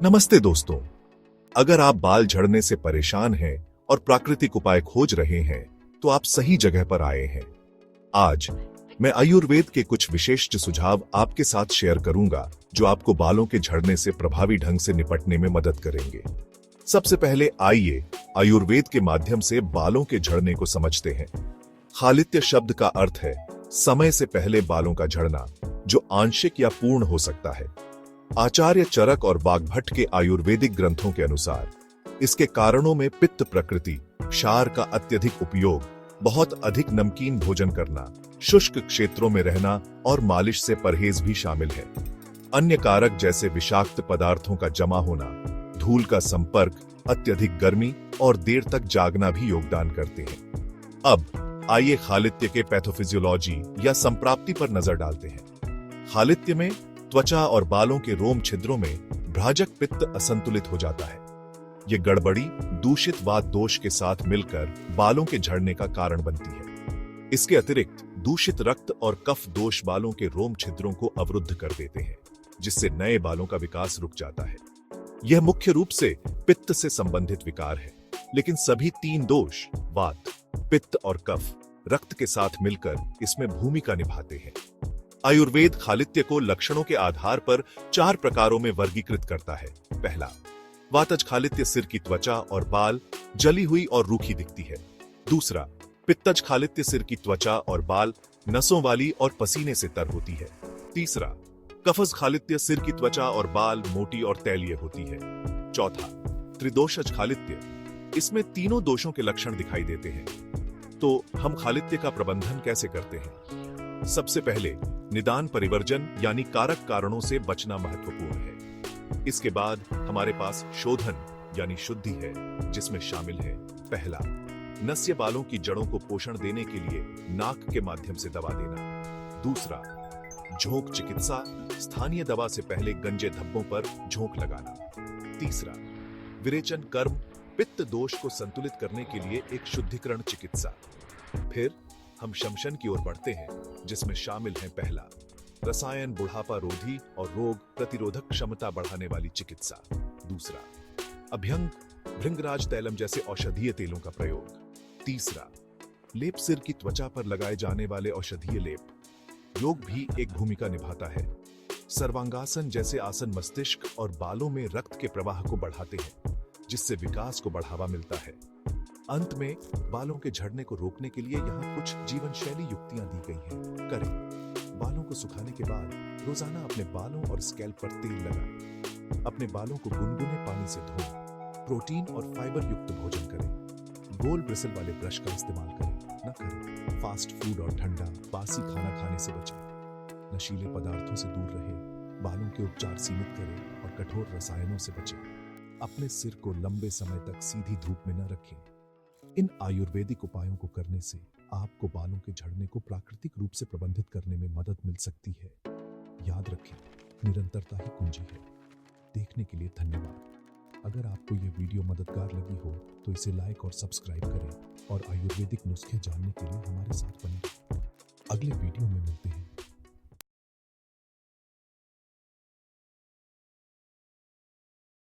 नमस्ते दोस्तों। अगर आप बाल झड़ने से परेशान हैं और प्राकृतिक उपाय खोज रहे हैं तो आप सही जगह पर आए हैं। आज मैं आयुर्वेद के कुछ विशिष्ट सुझाव आपके साथ शेयर करूंगा जो आपको बालों के झड़ने से प्रभावी ढंग से निपटने में मदद करेंगे। सबसे पहले आइए आयुर्वेद के माध्यम से बालों के झड़ने को समझते हैं। खालित्य शब्द का अर्थ है समय से पहले बालों का झड़ना, जो आंशिक या पूर्ण हो सकता है। आचार्य चरक और वाग्भट के आयुर्वेदिक ग्रंथों के अनुसार इसके कारणों में पित्त प्रकृति, क्षार का अत्यधिक उपयोग, बहुत अधिक नमकीन भोजन करना, शुष्क क्षेत्रों में रहना और मालिश से परहेज भी शामिल है। अन्य कारक जैसे विषाक्त पदार्थों का जमा होना, धूल का संपर्क, अत्यधिक गर्मी और देर तक जागना भी योगदान करते हैं। अब आइए खालित्य के पैथोफिजियोलॉजी या संप्राप्ति पर नजर डालते हैं। खालित्य में त्वचा और बालों के रोम छिद्रों में भ्राजक पित्त असंतुलित हो जाता है। ये गड़बड़ी दूषित वात दोष के साथ मिलकर बालों के झड़ने का कारण बनती है। इसके अतिरिक्त दूषित रक्त और कफ दोष बालों के रोम छिद्रों को अवरुद्ध कर देते हैं, जिससे नए बालों का विकास रुक जाता है। यह मुख्य रूप से पित्त से संबंधित विकार है, लेकिन सभी तीन दोष वात, पित्त और कफ रक्त के साथ मिलकर इसमें भूमिका निभाते हैं। आयुर्वेद खालित्य को लक्षणों के आधार पर 4 प्रकारों में वर्गीकृत करता है। पहला, वातज खालित्य सिर की त्वचा और बाल जली हुई और रूखी दिखती है। दूसरा, पित्तज खालित्य सिर की त्वचा और बाल नसों वाली और पसीने से तर होती है। तीसरा, कफज खालित्य सिर की त्वचा और बाल मोटी और तैलीय होती है। चौथा, त्रिदोषज खालित्य, इसमें तीनों दोषों के लक्षण दिखाई देते हैं। तो हम खालित्य का प्रबंधन कैसे करते हैं? सबसे पहले निदान परिवर्जन यानी कारक कारणों से बचना महत्वपूर्ण है। इसके बाद हमारे पास शोधन यानी शुद्धि है, जिसमें शामिल है पहला, नस्य बालों की जड़ों को पोषण देने के लिए नाक के माध्यम से दवा देना। दूसरा, झोंक चिकित्सा, स्थानीय दवा से पहले गंजे धब्बों पर झोंक लगाना। तीसरा, विरेचन कर्म, पित्त दोष को संतुलित करने के लिए एक शुद्धिकरण चिकित्सा। फिर हम शमशन की ओर बढ़ते हैं, जिसमें शामिल है पहला, रसायन बुढ़ापा रोधी और रोग प्रतिरोधक क्षमता बढ़ाने वाली चिकित्सा। दूसरा, अभ्यंग, भृंगराज तैलम जैसे औषधीय तेलों का प्रयोग। तीसरा, लेप, सिर की त्वचा पर लगाए जाने वाले औषधीय लेप। योग भी एक भूमिका निभाता है। सर्वांगासन जैसे आसन मस्तिष्क और बालों में रक्त के प्रवाह को बढ़ाते हैं, जिससे विकास को बढ़ावा मिलता है। अंत में बालों के झड़ने को रोकने के लिए यहाँ कुछ जीवन शैली युक्तियां दी गई हैं। करें, बालों को सुखाने के बाद रोजाना अपने बालों और स्कैल्प पर तेल लगाएं। अपने बालों को गुनगुने पानी से धोएं। प्रोटीन और फाइबर युक्त भोजन करें। गोल ब्रिसल वाले ब्रश का इस्तेमाल न करें। फास्ट फूड और ठंडा बासी खाना खाने से बचें। नशीले पदार्थों से दूर रहें। बालों के उपचार सीमित करें और कठोर रसायनों से बचें। अपने सिर को लंबे समय तक सीधी धूप में न रखें। इन आयुर्वेदिक उपायों को करने से आपको बालों के झड़ने को प्राकृतिक रूप से प्रबंधित करने में मदद मिल सकती है। याद रखें, निरंतरता ही कुंजी है। देखने के लिए धन्यवाद। अगर आपको यह वीडियो मददगार लगी हो तो इसे लाइक और सब्सक्राइब करें और आयुर्वेदिक नुस्खे जानने के लिए हमारे साथ बने रहें। अगले वीडियो में मिलते हैं।